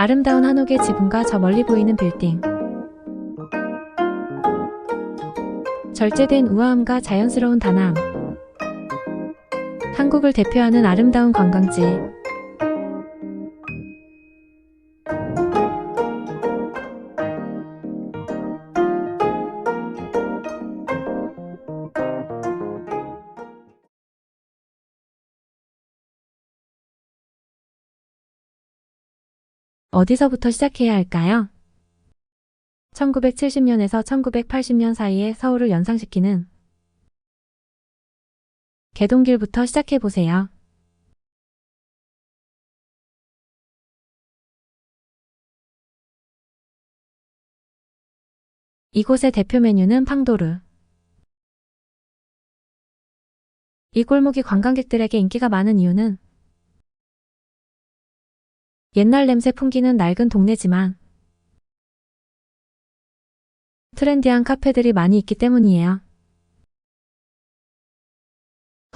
아름다운 한옥의 지붕과 저 멀리 보이는 빌딩. 절제된 우아함과 자연스러운 단아함. 한국을 대표하는 아름다운 관광지. 어디서부터 시작해야 할까요? 1970년에서 1980년 사이에 서울을 연상시키는 개동길부터 시작해보세요. 이곳의 대표 메뉴는 팡도르. 이 골목이 관광객들에게 인기가 많은 이유는 옛날 냄새 풍기는 낡은 동네지만 트렌디한 카페들이 많이 있기 때문이에요.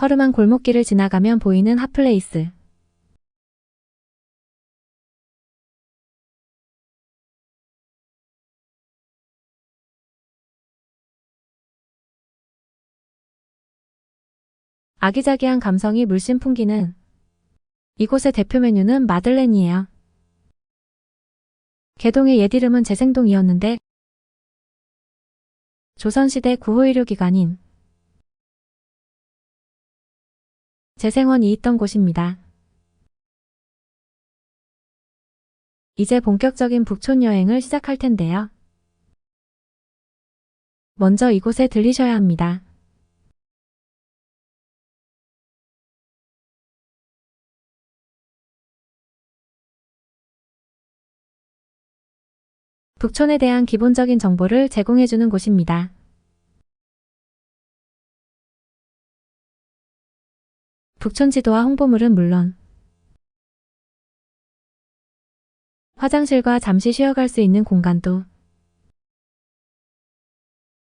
허름한 골목길을 지나가면 보이는 핫플레이스. 아기자기한 감성이 물씬 풍기는 이곳의 대표 메뉴는 마들렌이에요. 개동의 옛 이름은 재생동이었는데 조선시대 구호 의료기관인 재생원이 있던 곳입니다. 이제 본격적인 북촌 여행을 시작할 텐데요. 먼저 이곳에 들리셔야 합니다. 북촌에 대한 기본적인 정보를 제공해주는 곳입니다. 북촌 지도와 홍보물은 물론 화장실과 잠시 쉬어갈 수 있는 공간도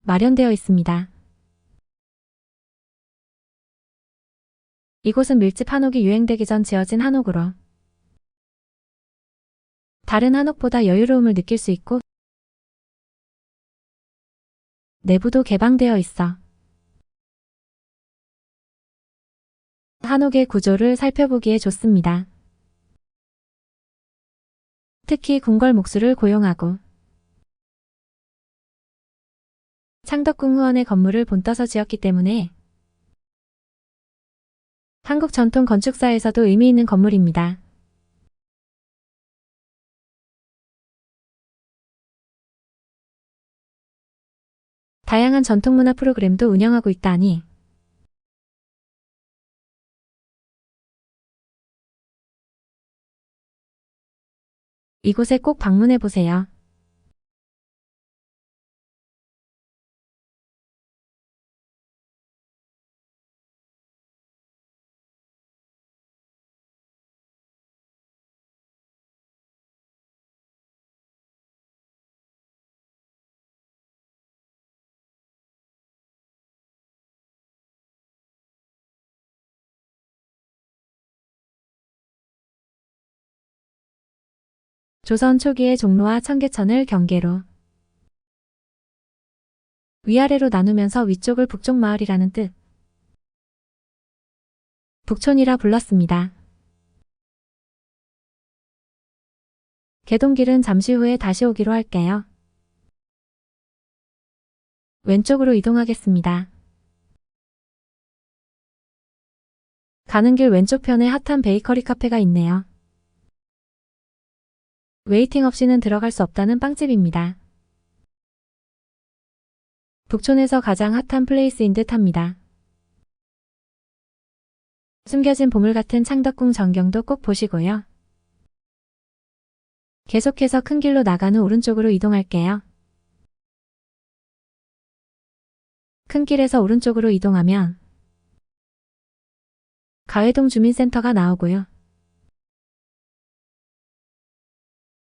마련되어 있습니다. 이곳은 밀집 한옥이 유행되기 전 지어진 한옥으로 다른 한옥보다 여유로움을 느낄 수 있고 내부도 개방되어 있어 한옥의 구조를 살펴보기에 좋습니다. 특히 궁궐 목수를 고용하고 창덕궁 후원의 건물을 본떠서 지었기 때문에 한국 전통 건축사에서도 의미 있는 건물입니다. 다양한 전통문화 프로그램도 운영하고 있다니 이곳에 꼭 방문해보세요. 조선 초기의 종로와 청계천을 경계로 위아래로 나누면서 위쪽을 북쪽마을이라는 뜻 북촌이라 불렀습니다. 개동길은 잠시 후에 다시 오기로 할게요. 왼쪽으로 이동하겠습니다. 가는 길 왼쪽편에 핫한 베이커리 카페가 있네요. 웨이팅 없이는 들어갈 수 없다는 빵집입니다. 북촌에서 가장 핫한 플레이스인 듯 합니다. 숨겨진 보물 같은 창덕궁 전경도 꼭 보시고요. 계속해서 큰 길로 나간 후 오른쪽으로 이동할게요. 큰 길에서 오른쪽으로 이동하면 가회동 주민센터가 나오고요.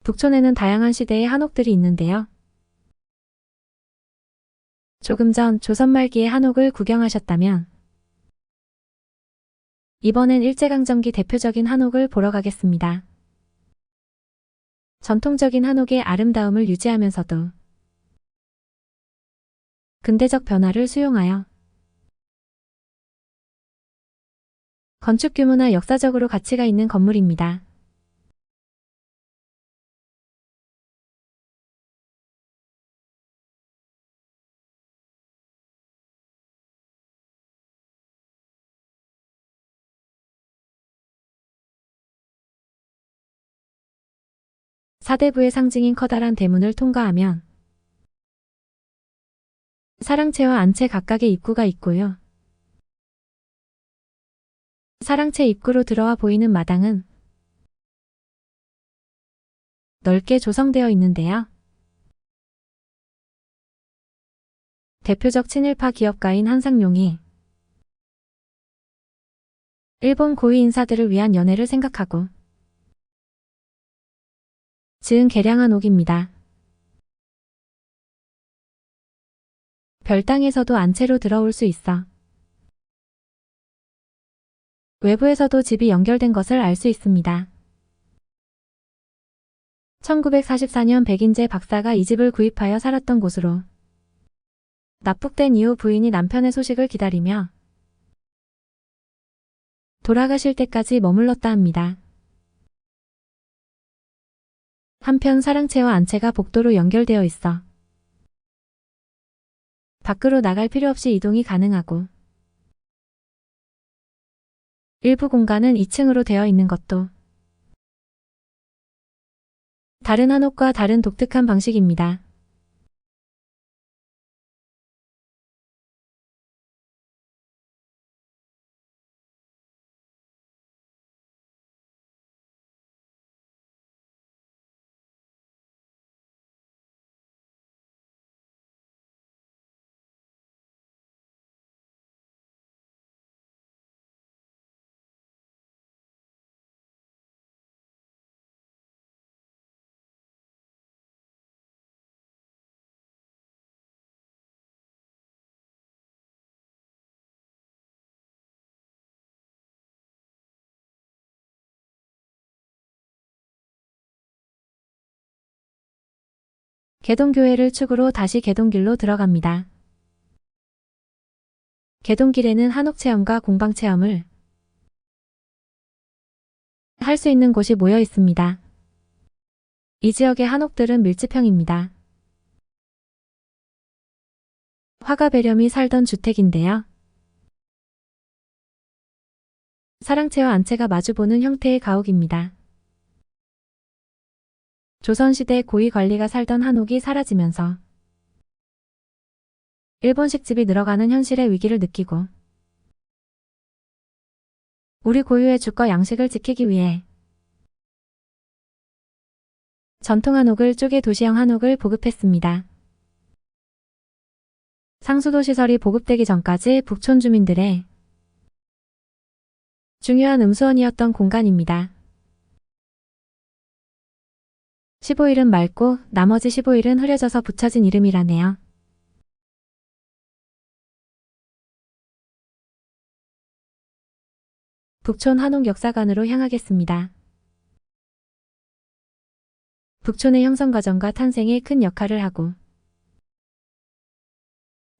북촌에는 다양한 시대의 한옥들이 있는데요. 조금 전 조선 말기의 한옥을 구경하셨다면 이번엔 일제강점기 대표적인 한옥을 보러 가겠습니다. 전통적인 한옥의 아름다움을 유지하면서도 근대적 변화를 수용하여 건축 규모나 역사적으로 가치가 있는 건물입니다. 사대부의 상징인 커다란 대문을 통과하면 사랑채와 안채 각각의 입구가 있고요. 사랑채 입구로 들어와 보이는 마당은 넓게 조성되어 있는데요. 대표적 친일파 기업가인 한상용이 일본 고위 인사들을 위한 연회를 생각하고 지은 개량한 옥입니다. 별당에서도 안채로 들어올 수 있어 외부에서도 집이 연결된 것을 알 수 있습니다. 1944년 백인재 박사가 이 집을 구입하여 살았던 곳으로 납북된 이후 부인이 남편의 소식을 기다리며 돌아가실 때까지 머물렀다 합니다. 한편 사랑채와 안채가 복도로 연결되어 있어 밖으로 나갈 필요 없이 이동이 가능하고 일부 공간은 2층으로 되어 있는 것도 다른 한옥과 다른 독특한 방식입니다. 개동교회를 축으로 다시 개동길로 들어갑니다. 개동길에는 한옥체험과 공방체험을 할 수 있는 곳이 모여 있습니다. 이 지역의 한옥들은 밀집형입니다. 화가 배렴이 살던 주택인데요. 사랑채와 안채가 마주보는 형태의 가옥입니다. 조선시대 고위 관리가 살던 한옥이 사라지면서 일본식 집이 늘어가는 현실의 위기를 느끼고 우리 고유의 주거 양식을 지키기 위해 전통 한옥을 쪼개 도시형 한옥을 보급했습니다. 상수도 시설이 보급되기 전까지 북촌 주민들의 중요한 음수원이었던 공간입니다. 15일은 맑고 나머지 15일은 흐려져서 붙여진 이름이라네요. 북촌 한옥역사관으로 향하겠습니다. 북촌의 형성 과정과 탄생에 큰 역할을 하고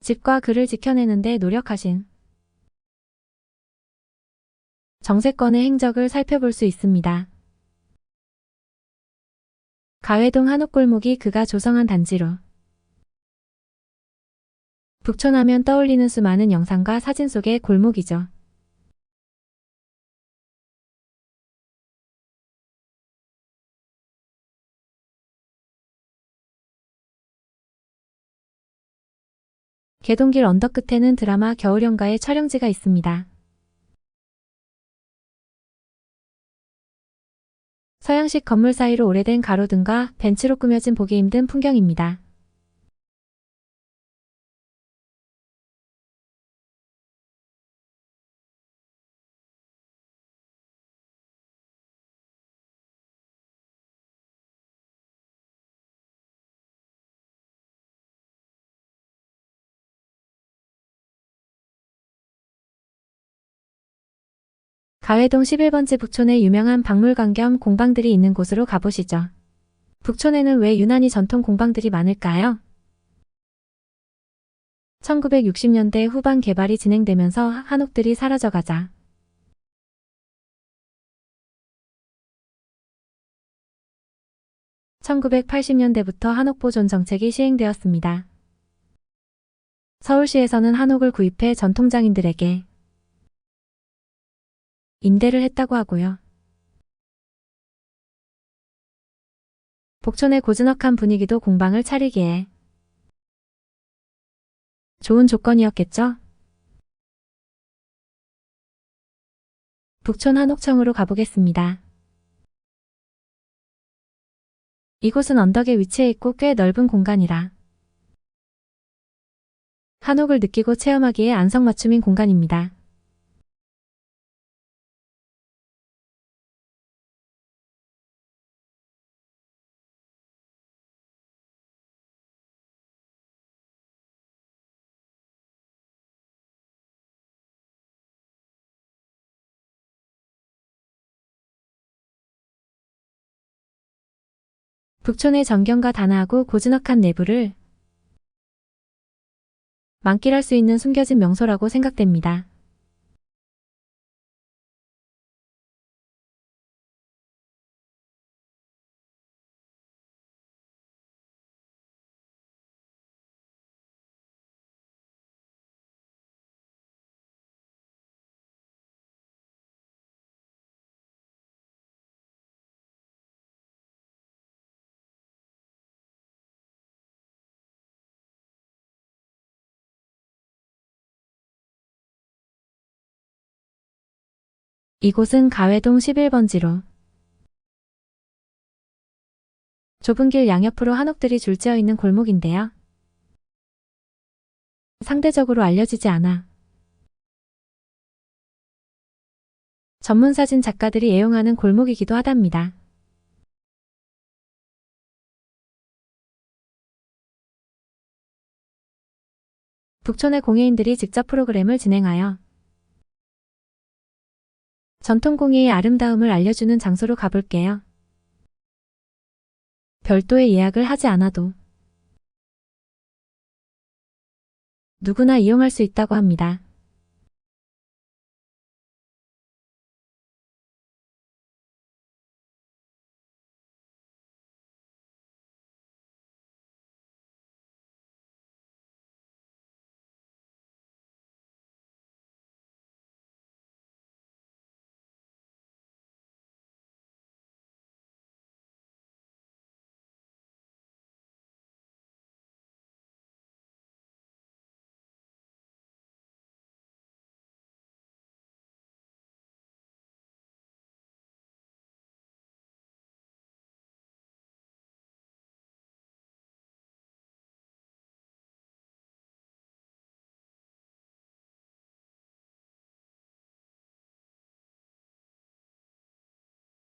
집과 글을 지켜내는 데 노력하신 정세권의 행적을 살펴볼 수 있습니다. 가회동 한옥골목이 그가 조성한 단지로 북촌하면 떠올리는 수많은 영상과 사진 속의 골목이죠. 개동길 언덕 끝에는 드라마 겨울연가의 촬영지가 있습니다. 서양식 건물 사이로 오래된 가로등과 벤치로 꾸며진 보기 힘든 풍경입니다. 가회동 11번지 북촌에 유명한 박물관 겸 공방들이 있는 곳으로 가보시죠. 북촌에는 왜 유난히 전통 공방들이 많을까요? 1960년대 후반 개발이 진행되면서 한옥들이 사라져가자 1980년대부터 한옥보존 정책이 시행되었습니다. 서울시에서는 한옥을 구입해 전통장인들에게 임대를 했다고 하고요. 북촌의 고즈넉한 분위기도 공방을 차리기에 좋은 조건이었겠죠? 북촌 한옥청으로 가보겠습니다. 이곳은 언덕에 위치해 있고 꽤 넓은 공간이라 한옥을 느끼고 체험하기에 안성맞춤인 공간입니다. 북촌의 정경과 단아하고 고즈넉한 내부를 만끽할 수 있는 숨겨진 명소라고 생각됩니다. 이곳은 가회동 11번지로 좁은 길 양옆으로 한옥들이 줄지어 있는 골목인데요. 상대적으로 알려지지 않아 전문 사진 작가들이 애용하는 골목이기도 하답니다. 북촌의 공예인들이 직접 프로그램을 진행하여 전통 공예의 아름다움을 알려주는 장소로 가볼게요. 별도의 예약을 하지 않아도 누구나 이용할 수 있다고 합니다.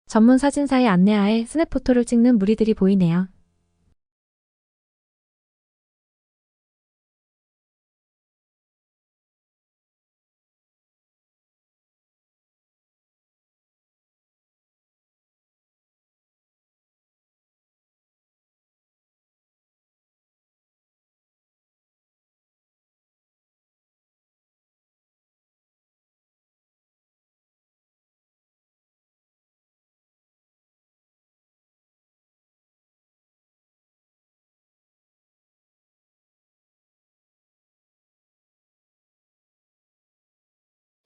전문 사진사의 안내하에 스냅포토를 찍는 무리들이 보이네요.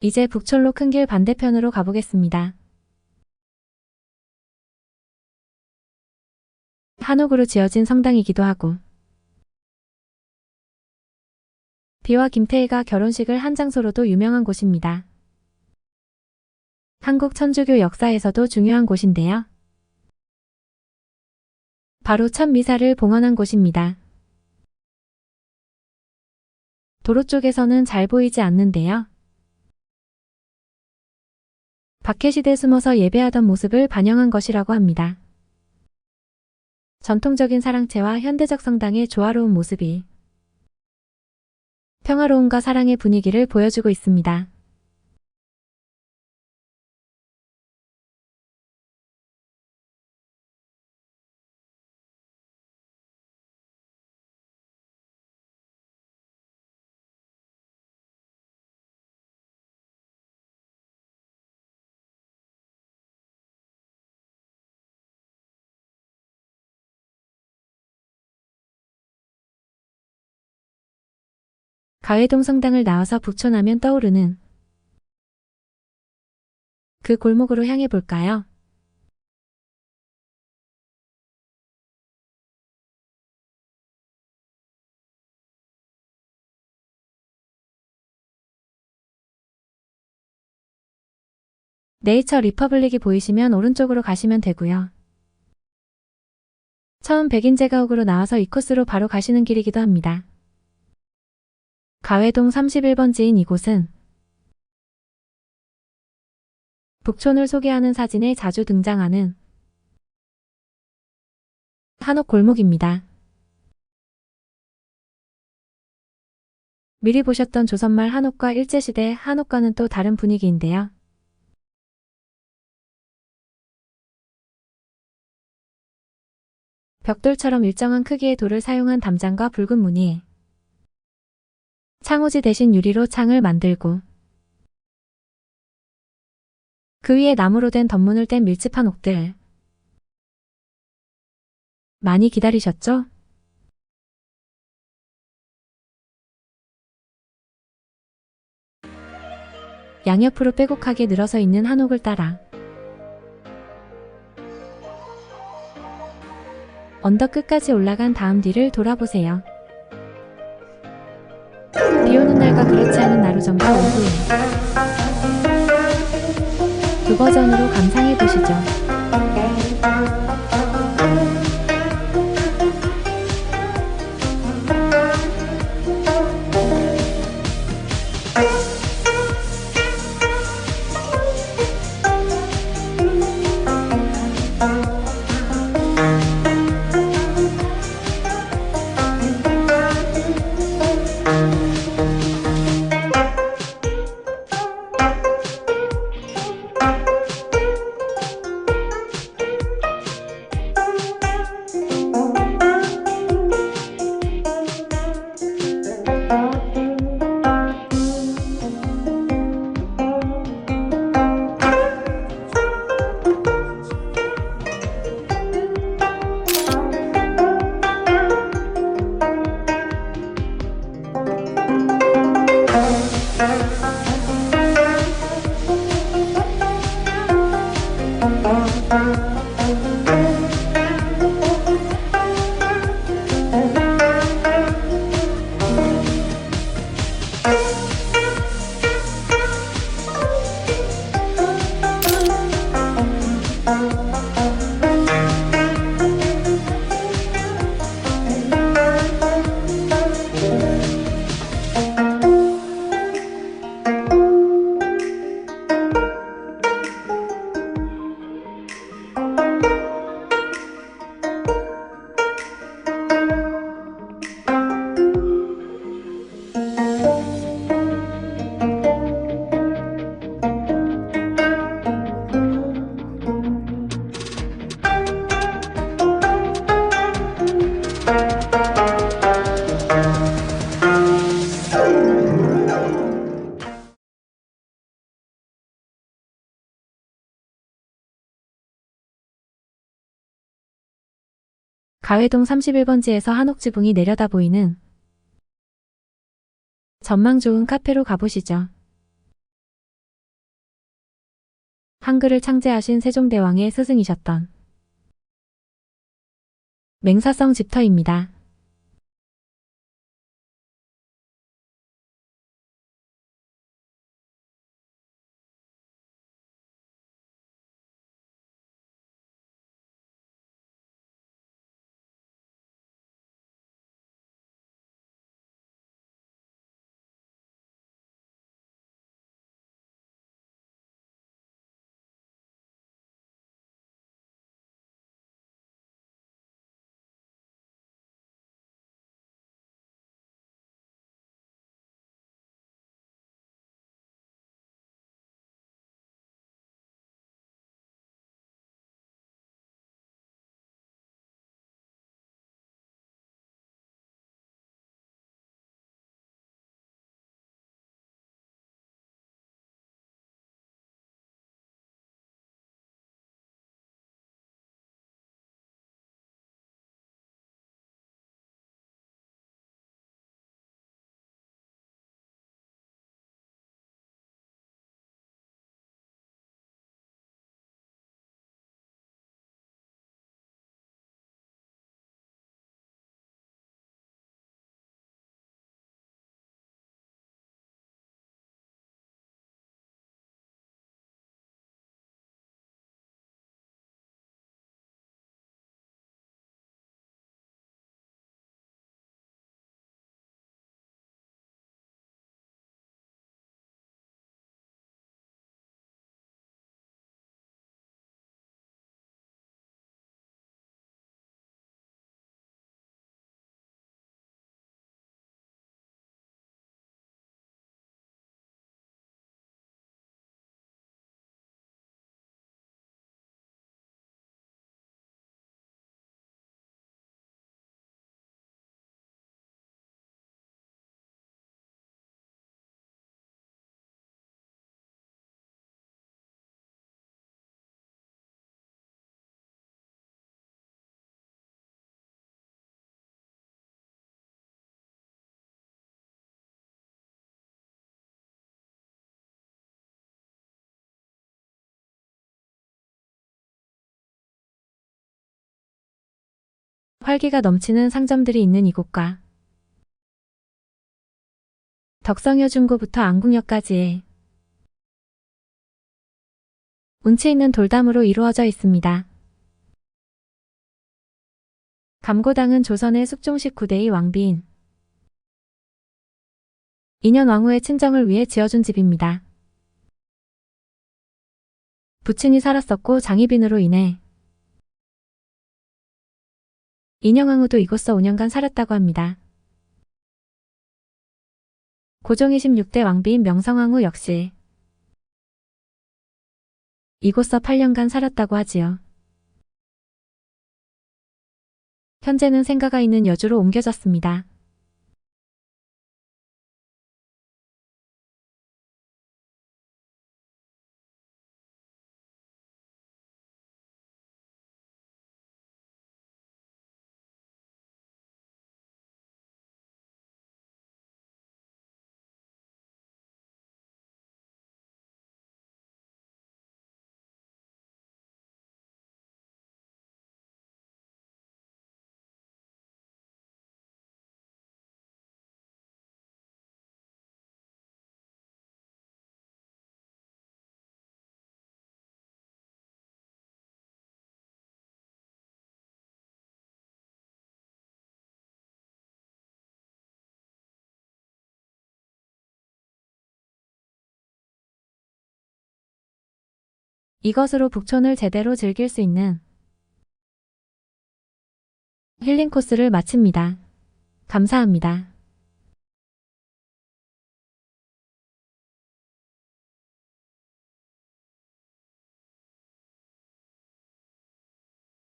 이제 북촌로 큰 길 반대편으로 가보겠습니다. 한옥으로 지어진 성당이기도 하고 비와 김태희가 결혼식을 한 장소로도 유명한 곳입니다. 한국 천주교 역사에서도 중요한 곳인데요. 바로 첫 미사를 봉헌한 곳입니다. 도로 쪽에서는 잘 보이지 않는데요. 박해시대 숨어서 예배하던 모습을 반영한 것이라고 합니다. 전통적인 사랑채와 현대적 성당의 조화로운 모습이 평화로움과 사랑의 분위기를 보여주고 있습니다. 가회동 성당을 나와서 북촌하면 떠오르는 그 골목으로 향해 볼까요? 네이처 리퍼블릭이 보이시면 오른쪽으로 가시면 되고요. 처음 백인제가옥으로 나와서 이 코스로 바로 가시는 길이기도 합니다. 가회동 31번지인 이곳은 북촌을 소개하는 사진에 자주 등장하는 한옥 골목입니다. 미리 보셨던 조선말 한옥과 일제시대 한옥과는 또 다른 분위기인데요. 벽돌처럼 일정한 크기의 돌을 사용한 담장과 붉은 무늬, 창호지 대신 유리로 창을 만들고 그 위에 나무로 된 덧문을 뗀 밀집한 옥들. 많이 기다리셨죠? 양옆으로 빼곡하게 늘어서 있는 한옥을 따라 언덕 끝까지 올라간 다음 뒤를 돌아보세요. 비 오는 날과 그렇지 않은 나루점과 오후에 두 버전으로 감상해 보시죠. 가회동 31번지에서 한옥지붕이 내려다 보이는 전망 좋은 카페로 가보시죠. 한글을 창제하신 세종대왕의 스승이셨던 맹사성 집터입니다. 활기가 넘치는 상점들이 있는 이곳과 덕성여 중고부터 안국역까지의 운치 있는 돌담으로 이루어져 있습니다. 감고당은 조선의 숙종식 9대의 왕비인 인현왕후의 친정을 위해 지어준 집입니다. 부친이 살았었고 장희빈으로 인해 인현왕후도 이곳서 5년간 살았다고 합니다. 고종 26대 왕비인 명성왕후 역시 이곳서 8년간 살았다고 하지요. 현재는 생가가 있는 여주로 옮겨졌습니다. 이것으로 북촌을 제대로 즐길 수 있는 힐링 코스를 마칩니다. 감사합니다.